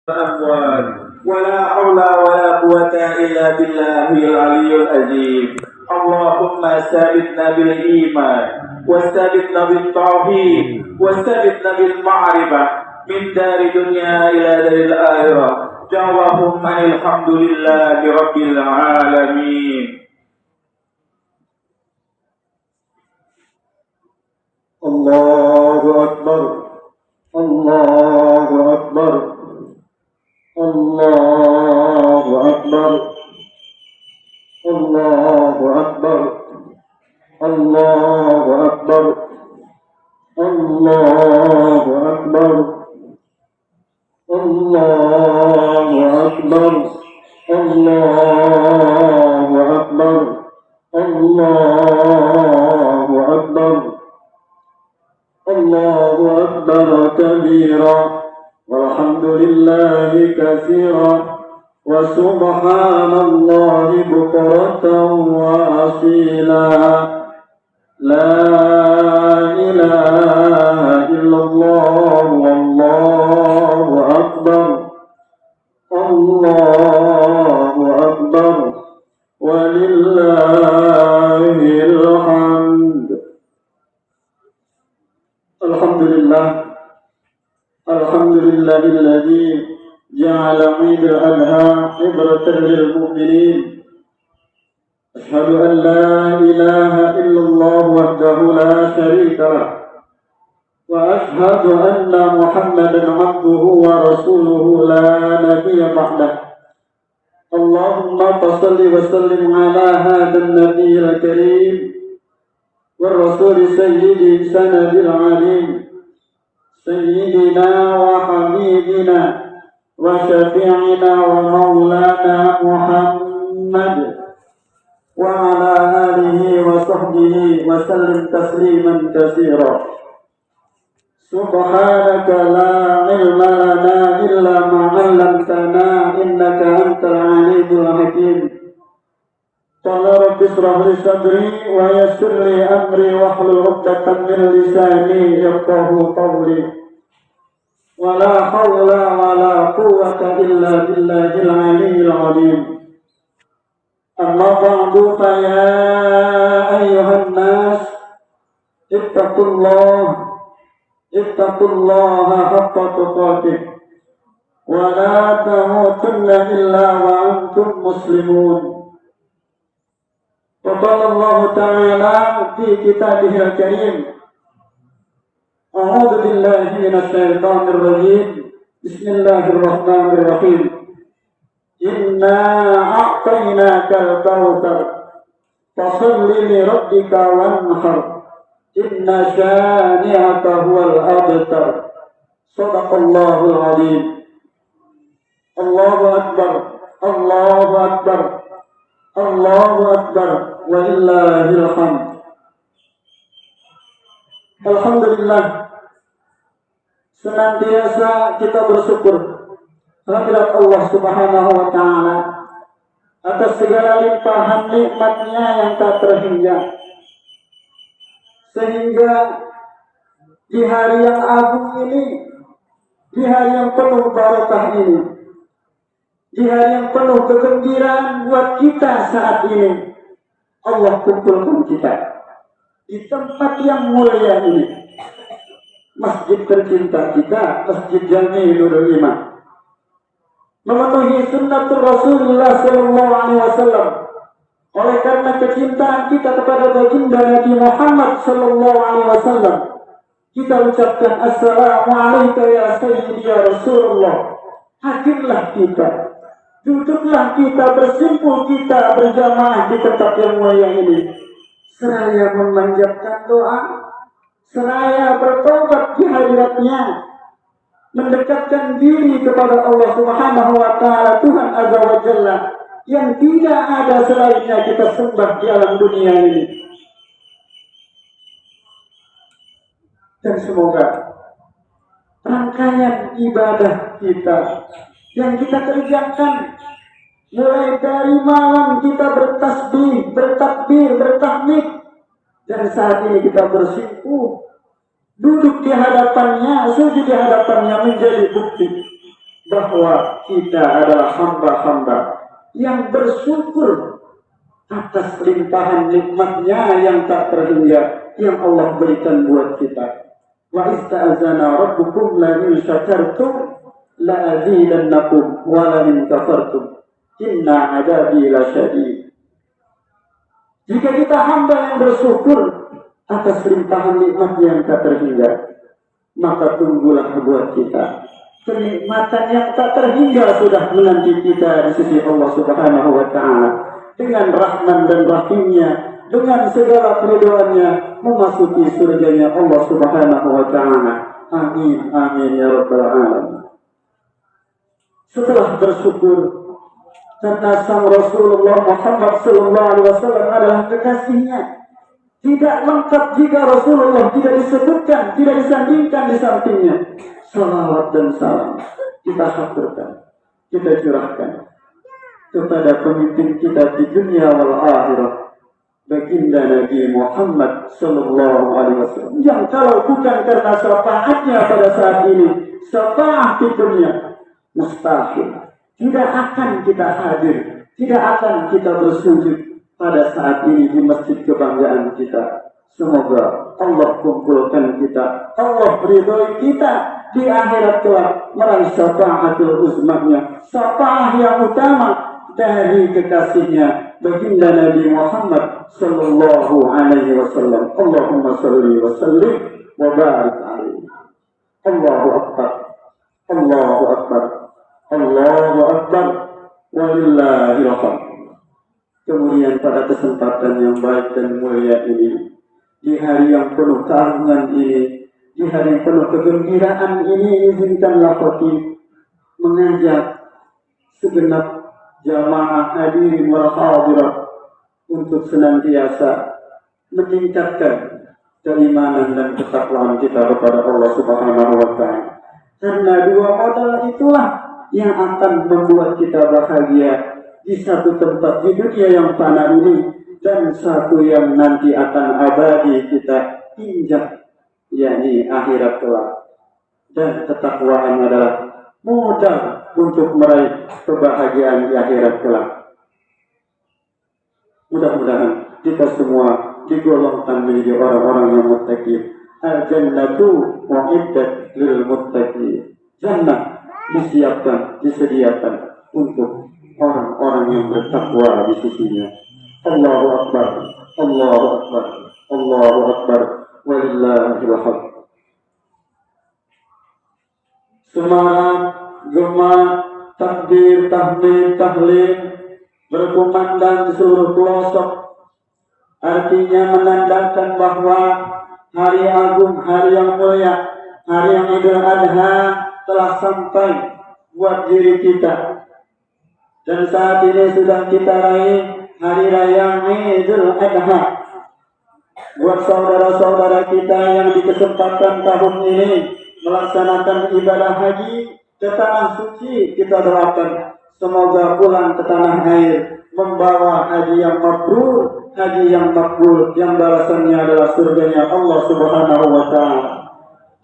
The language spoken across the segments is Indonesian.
الأموال ولا حول ولا قوة إلا بالله العلي العظيم. اللهم ثبتنا بالإيمان وثبتنا بالتوحيد وثبتنا بالمعرفة من دار الدنيا إلى دار الآخرة. اللهم الحمد لله رب العالمين. الله أكبر الله أكبر الله أكبر الله أكبر الله أكبر الله أكبر الله أكبر الله أكبر الله أكبر الله أكبر كبيرا والحمد لله كثيرا وسبحان الله بكرة وأصيلا. لا إله إلا الله والله أكبر الله أكبر ولله الحمد. الحمد لله الذي جعل عيد الأضحى عبرة للمؤمنين. أشهد أن لا إله إلا الله وحده لا شريك له وأشهد أن محمدا عبده ورسوله لا نبي بعده. اللهم صل وسلم على هذا النبي الكريم والرسول سيدي سند العليم سيدنا وحبيبنا وشفيعنا ومولانا محمد وعلى آله وصحبه وسلم تسليما كثيرا. سبحانك لا علم لنا إلا ما علمتنا إنك أنت العليم الحكيم. قال رب اشرح لي صدري ويسر لي أمري واحلل عقدة من لساني يفقهوا قولي. ولا حول ولا قوة إلا بالله العلي العظيم. أما بعد فيا أيها الناس اتقوا الله حق تقاته ولا تموتن إلا وأنتم مسلمون. وقال الله تعالى في كتابه الكريم: أعوذ بالله من الشيطان الرجيم بسم الله الرحمن الرحيم إنا أعطيناك الكوثر فصل لربك وانحر إن شانئك هو الأبتر. صدق الله العظيم. الله أكبر الله أكبر الله أكبر ولله الحمد. Alhamdulillah, senantiasa kita bersyukur kehadirat Allah Subhanahu wa Ta'ala atas segala limpahan nikmatnya yang tak terhingga, sehingga di hari yang agung ini, di hari yang penuh barakah ini, di hari yang penuh kegembiraan buat kita saat ini, Allah kumpulkan kita di tempat yang mulia ini, masjid tercinta kita, Masjid Jami'ul Iman, memenuhi sunnatul Rasulullah sallallahu alaihi wasallam. Oleh karena kecintaan kita kepada baginda Nabi Muhammad sallallahu alaihi wasallam, kita ucapkan assalamualaikum ya sayyidi ya Rasulullah. Hadirlah kita, duduklah kita, bersimpul kita berjamaah di tempat yang mulia ini, seraya memanjatkan doa, seraya bertobat di hadiratnya, mendekatkan diri kepada Allah Subhanahu wa Ta'ala, Tuhan Azza wa Jalla, yang tidak ada selainnya kita sembah di alam dunia ini. Dan semoga rangkaian ibadah kita yang kita kerjakan, mulai dari malam kita bertasbih, bertakbir, bertahmid, dan saat ini kita bersimpuh, duduk di hadapannya, sujud di hadapannya, menjadi bukti bahwa kita adalah hamba-hamba yang bersyukur atas limpahan nikmatnya yang tak terhingga yang Allah berikan buat kita. Wa ista'azana rabbukum la in syakartum la azidannakum wa la in kafartum inna adabi lasyadid. Jika kita hamba yang bersyukur atas limpahan nikmat yang tak terhingga, maka tunggulah buat kita kenikmatan yang tak terhingga sudah menanti kita di sisi Allah Subhanahu wa Ta'ala, dengan rahman dan rahimnya, dengan segala keriduannya, memasuki surganya Allah Subhanahu wa Ta'ala. Amin amin ya rabbal alamin. Setelah bersyukur karena sang Rasulullah Muhammad sallallahu alaihi wasallam adalah kekasihnya, tidak lengkap jika Rasulullah tidak disebutkan, tidak disandingkan di sampingnya. Salawat dan salam kita haturkan, kita curahkan kepada pemimpin kita di dunia wal akhirah, baginda Nabi Muhammad sallallahu alaihi wasallam, yang kalau bukan karena syafaatnya pada saat ini, syafaat di dunia, mustahil tidak akan kita hadir, tidak akan kita bersujud pada saat ini di masjid kebanggaan kita. Semoga Allah kumpulkan kita, Allah ridhoi kita di akhirat kelak meraih syafaatul uzmahnya, syafaat yang utama dari kekasihnya baginda Nabi Muhammad sallallahu alaihi wasallam. Allahumma shalli wa sallim wa barik alaihi. Allahu akbar, Allahu akbar, Allahu akbar, walillahil hamd. Kemudian pada kesempatan yang baik dan mulia ini, di hari yang penuh keagungan ini, di hari yang penuh kegembiraan ini, izinkanlah khatib mengajak segenap jamaah hadirin wal hadirat untuk senantiasa meningkatkan keimanan dan ketakwaan kita kepada Allah Subhanahu wa Ta'ala. Karena dua modal itulah yang akan membuat kita bahagia di satu tempat di dunia yang fana ini, dan satu yang nanti akan abadi kita injak, yakni akhirat kelak. Dan ketakwaan adalah modal untuk meraih kebahagiaan di akhirat kelak. Mudah-mudahan kita semua digolongkan menjadi orang-orang yang muttaqin. Al-jannatu mu'iddat lil muttaqin. Jannah disiapkan, disediakan untuk orang-orang yang bertakwa di sisinya. Allahu akbar, Allahu akbar, Allahu akbar, walillahil hamd. Semangat, gema, takbir, tahmid, tahlil berkumandang di seluruh pelosok. Artinya menandakan bahwa hari agung, hari yang mulia, hari yang Idul Adha telah sampai buat diri kita. Dan saat ini sudah kita raih hari raya Idul Adha. Buat saudara-saudara kita yang di kesempatan tahun ini melaksanakan ibadah haji ke tanah suci, kita doakan semoga pulang ke tanah air membawa haji yang mabrur, haji yang makbul, yang balasannya adalah surganya Allah Subhanahu wa Ta'ala.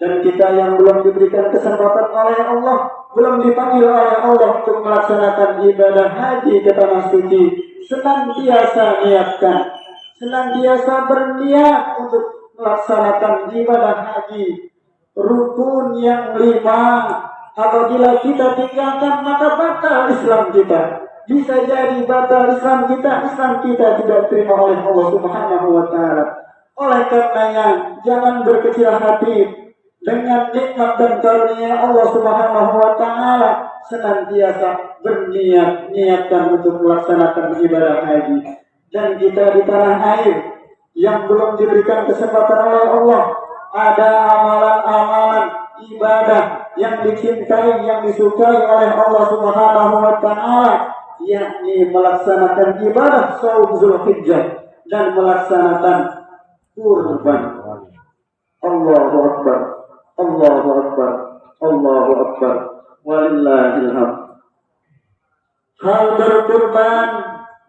Dan kita yang belum diberikan kesempatan oleh Allah, belum dipanggil oleh Allah untuk melaksanakan ibadah haji ke tanah suci, senantiasa niatkan, senantiasa berniat untuk melaksanakan ibadah haji. Rukun yang 5 apabila kita tinggalkan, maka batal Islam kita. Bisa jadi batal Islam kita tidak terima oleh Allah Subhanahu wa Ta'ala. Oleh karenanya jangan berkecil hati dengan nikmat dan karunia Allah Subhanahu wa Ta'ala. Senantiasa niatkan untuk melaksanakan ibadah haji. Dan kita di tanah air yang belum diberikan kesempatan oleh Allah, ada amalan-amalan ibadah yang dicintai, yang disukai oleh Allah Subhanahu wa Ta'ala, yakni melaksanakan ibadah shaum Zulhijjah dan melaksanakan kurban. Allahu akbar, Allahu akbar, Allahu akbar, walillahil hamd. Hal berkurban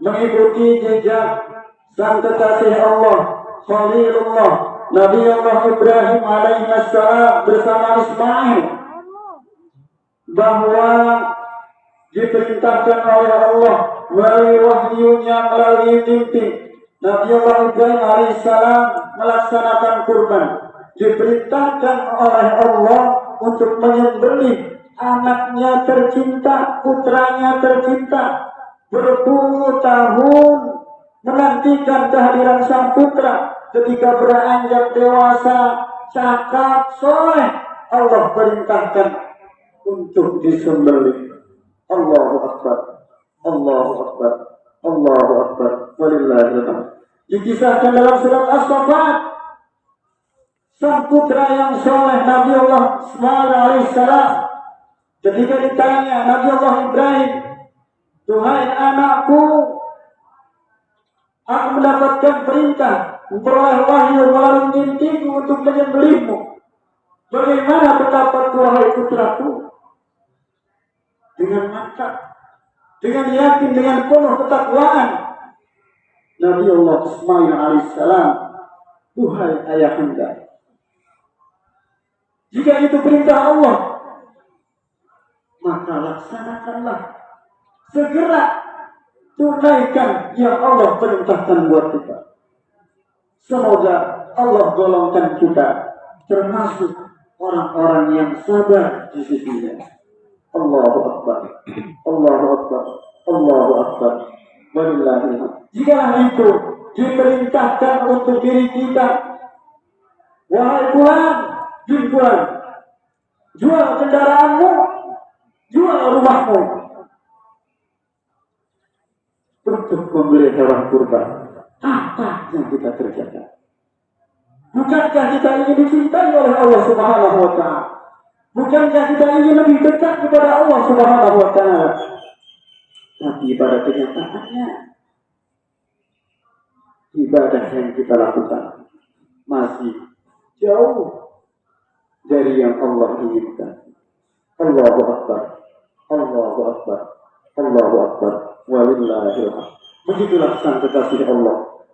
mengikuti jejak sang kekasih Allah, Khalilullah Nabi Allah Ibrahim alaihissalam bersama Ismail bahwa diperintahkan oleh Allah melalui wahyunya, melalui mimpi Nabi Allah Ibrahim alaihissalam melaksanakan kurban. Diperintahkan oleh Allah untuk menyembelih anaknya tercinta, putranya tercinta, berpuluh tahun menantikan kehadiran sang putra. Ketika beranjak dewasa, cakap, soleh, Allah perintahkan untuk disembelih. Allahu Akbar, Allahu Akbar, Allahu Akbar, walillahil hamd. Dikisahkan dalam surat As-Saffat, sang putra yang soleh Nabi Allah Ismail alaihissalam, ketika ditanya Nabi Allah Ibrahim, "Tuhai anakku, aku mendapatkan perintah, memperoleh wahyu melalui mimpiku untuk menyembelihmu. Bagaimana pendapatku wahai putraku?" Dengan mantap, dengan yakin, dengan penuh ketakwaan, Nabi Allah Ismail alaihissalam, "Tuhai ayahanda, jika itu perintah Allah, maka laksanakanlah. Segera tunaikan yang Allah perintahkan buat kita. Semoga Allah golongkan kita termasuk orang-orang yang sabar di sisinya." Allahu Akbar, Allahu Akbar, Allahu Akbar, walillahil hamd. Jikalau itu diperintahkan untuk diri kita, wahai Tuhan, Tuhan, jual kendaraanmu, jual rumahmu untuk membeli hewan kurban. Apa yang kita kerjakan? Bukankah kita ingin dicintai oleh Allah Subhanahu wa Ta'ala? Bukankah kita ingin lebih dekat kepada Allah Subhanahu wa Ta'ala? Tapi pada kenyataannya, ibadah yang kita lakukan masih jauh dari yang Allah inginkan. Allahu Akbar, Allahu Akbar, Allahu Akbar, walillahil hamd. Begitulah sang kekasih Allah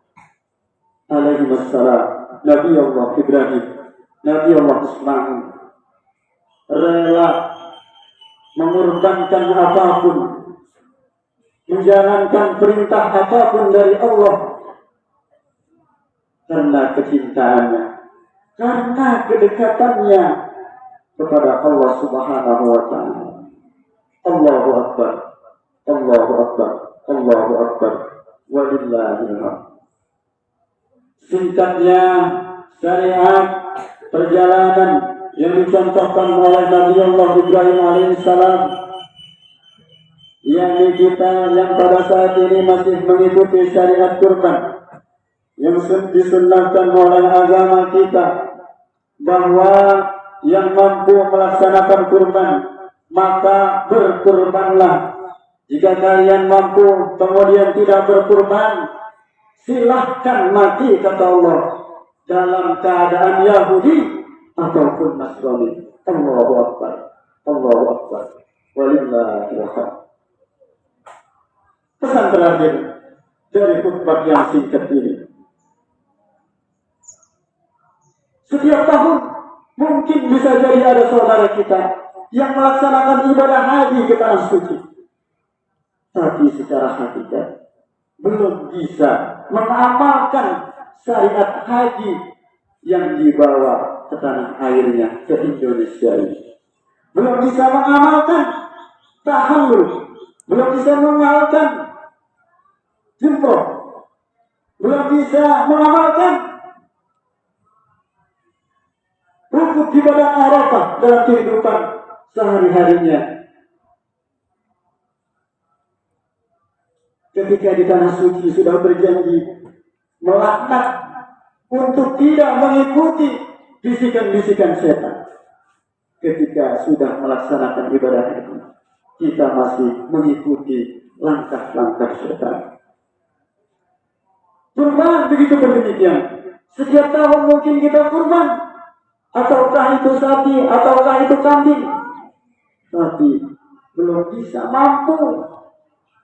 alaihi wassalam, Nabi Allah Ibrahim, Nabi Allah Ismail, rela mengorbankan apapun, menjalankan perintah apapun dari Allah karena kecintaannya, karena kedekatannya kepada Allah Subhanahu wa Ta'ala. Allahu Akbar, Allahu Akbar, Allahu Akbar, walillahil hamd. Singkatnya, syariat perjalanan yang dicontohkan oleh Nabi Allah Ibrahim alaihissalam, yakni kita yang pada saat ini masih mengikuti syariat kurban yang disunnahkan oleh agama kita, bahwa yang mampu melaksanakan kurban maka berkurbanlah. Jika kalian mampu kemudian tidak berkurban, silahkan mati, kata Allah, dalam keadaan Yahudi ataupun Nasrani. Allahu Akbar, Allahu Akbar, walillahil hamd. Pesan terakhir dari khutbah yang singkat ini, setiap tahun mungkin bisa jadi ada saudara kita yang melaksanakan ibadah haji ke tanah suci, tapi secara hakikat belum bisa mengamalkan syariat haji yang dibawa ke tanah airnya, ke Indonesia ini. Belum bisa mengamalkan tahallul, belum bisa mengamalkan jumroh, belum bisa mengamalkan rukun ibadah Arafah dalam kehidupan sehari-harinya. Ketika di tanah suci sudah berjanji melaknat untuk tidak mengikuti bisikan-bisikan setan. Ketika sudah melaksanakan ibadah ini, kita masih mengikuti langkah-langkah setan. Kurban begitu demikian. Setiap tahun mungkin kita kurban, ataukah itu sapi, ataukah itu kambing, tapi belum bisa mampu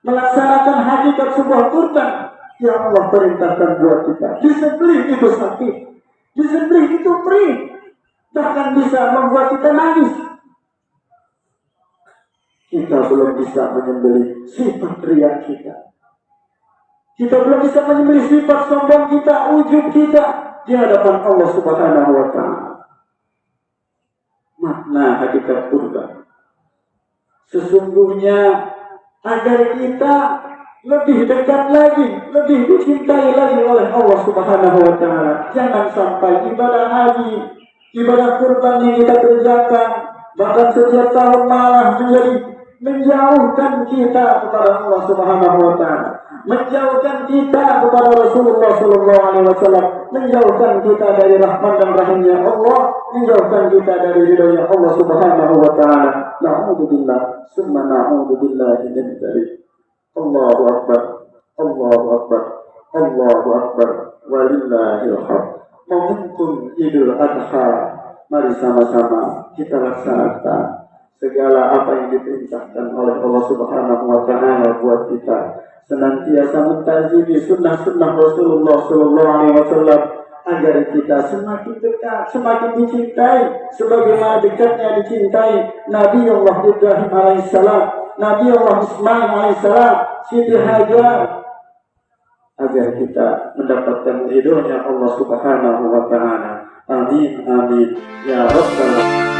melaksanakan hakikat sebuah kurban yang Allah perintahkan buat kita. Disembelih itu sakit, disembelih itu perih, bahkan bisa membuat kita nangis. kita belum bisa menyembelih sifat riya kita. Kita belum bisa menyembelih sifat sombong kita, ujub kita di hadapan Allah Subhanahu wa Ta'ala. Makna hakikat kurban sesungguhnya agar kita lebih dekat lagi, lebih dicintai lagi oleh Allah Subhanahu wa Ta'ala. Jangan sampai ibadah haji, ibadah kurban yang kita kerjakan bahkan setiap tahun malah menjauhkan kita kepada Allah Subhanahu wa Ta'ala, menjauhkan kita kepada Rasulullah sallallahu alaihi wasallam, menjauhkan kita dari rahmat dan rahimnya Allah, menjauhkan kita dari ridhonya Allah Subhanahu wa Ta'ala. Na'udzubillah, summa na'udzubillah min dzalik. Allahu akbar, Allahu akbar, Allahu akbar, walillahil hamd. Momentum Idul Adha, mari sama-sama kita laksanakan segala apa yang diperintahkan oleh Allah Subhanahu wa Ta'ala buat kita. Senantiasa mentazimi sunnah-sunnah Rasulullah sallallahu alaihi wasallam agar kita semakin dekat, semakin dicintai sebagaimana dekatnya dicintai Nabi Allah Ibrahim alaihissalam, Nabi Allah Ismail alaihissalam, Siti Hajar, agar kita mendapatkan ridhonya Allah Subhanahu wa Ta'ala. Amin amin ya rabbal alamin.